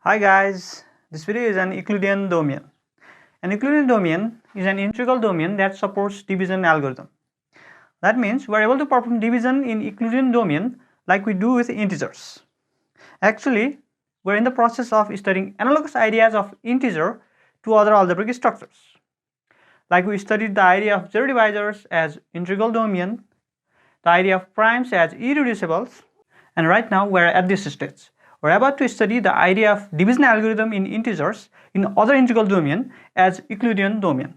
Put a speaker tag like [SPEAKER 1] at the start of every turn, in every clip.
[SPEAKER 1] Hi guys, this video is an Euclidean domain. An Euclidean domain is an integral domain that supports division algorithm. That means we are able to perform division in Euclidean domain like we do with integers. Actually, we are in the process of studying analogous ideas of integer to other algebraic structures. Like we studied the idea of zero divisors as integral domain, the idea of primes as irreducibles, and right now we are at this stage. We are about to study the idea of division algorithm in integers in other integral domain as Euclidean domain.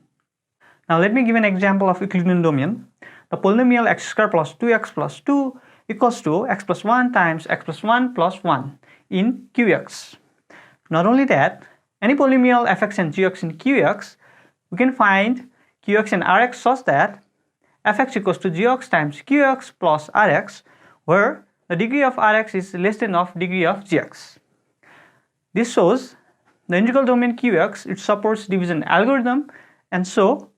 [SPEAKER 1] Now let me give an example of Euclidean domain. The polynomial x squared plus 2x plus 2 equals to x plus 1 times x plus 1 plus 1 in Qx. Not only that, any polynomial fx and gx in Qx, we can find Qx and Rx such that fx equals to gx times Qx plus Rx, where the degree of Rx is less than of degree of Gx. This shows the integral domain Qx, it supports division algorithm, and so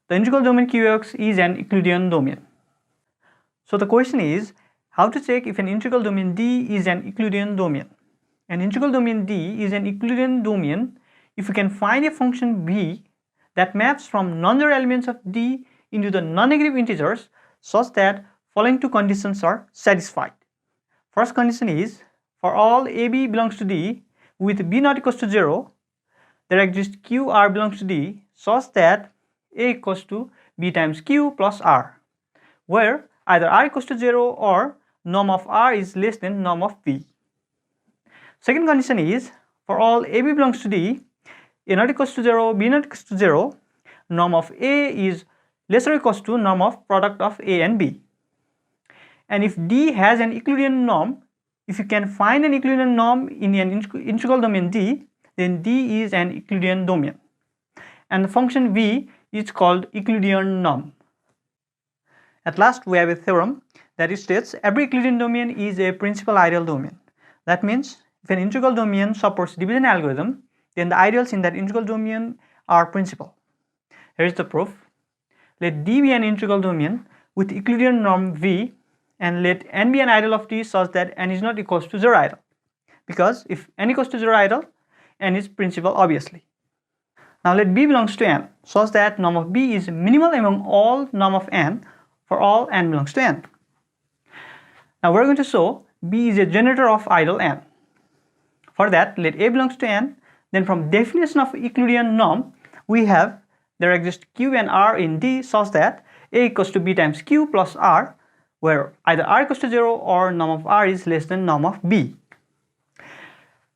[SPEAKER 1] the integral domain Qx is an Euclidean domain. So the question is how to check if an integral domain D is an Euclidean domain. An integral domain D is an Euclidean domain if we can find a function b that maps from non-zero elements of D into the non-negative integers such that following two conditions are satisfied. First condition is, for all AB belongs to D with B not equals to 0, there exists QR belongs to D such that A equals to B times Q plus R, where either R equals to 0 or norm of R is less than norm of B. Second condition is, for all AB belongs to D, A not equals to 0, B not equals to 0, norm of A is lesser or equals to norm of product of A and B. And if D has an Euclidean norm, if you can find an Euclidean norm in an integral domain D, then D is an Euclidean domain. And the function v is called Euclidean norm. At last, we have a theorem that states every Euclidean domain is a principal ideal domain. That means if an integral domain supports division algorithm, then the ideals in that integral domain are principal. Here is the proof. Let D be an integral domain with Euclidean norm v, and let n be an ideal of D such that n is not equals to 0 ideal, because if n equals to 0 ideal, n is principal obviously. Now let B belongs to n such that norm of B is minimal among all norm of n for all n belongs to n. Now we are going to show B is a generator of ideal n. For that, let A belongs to n, then from definition of Euclidean norm, we have there exist Q and R in D such that A equals to B times Q plus R, where either R equals to 0 or norm of R is less than norm of B.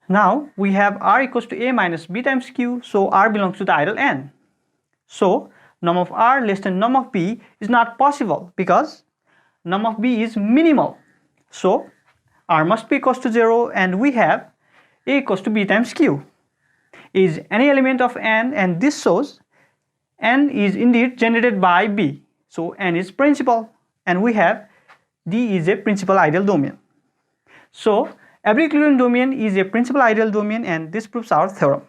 [SPEAKER 1] Now we have R equals to A minus B times Q, so R belongs to the ideal n. So norm of R less than norm of B is not possible because norm of B is minimal. So R must be equals to 0, and we have A equals to B times Q is any element of n, and this shows n is indeed generated by B. So n is principal, and we have D is a principal ideal domain. So every Euclidean domain is a principal ideal domain, and this proves our theorem.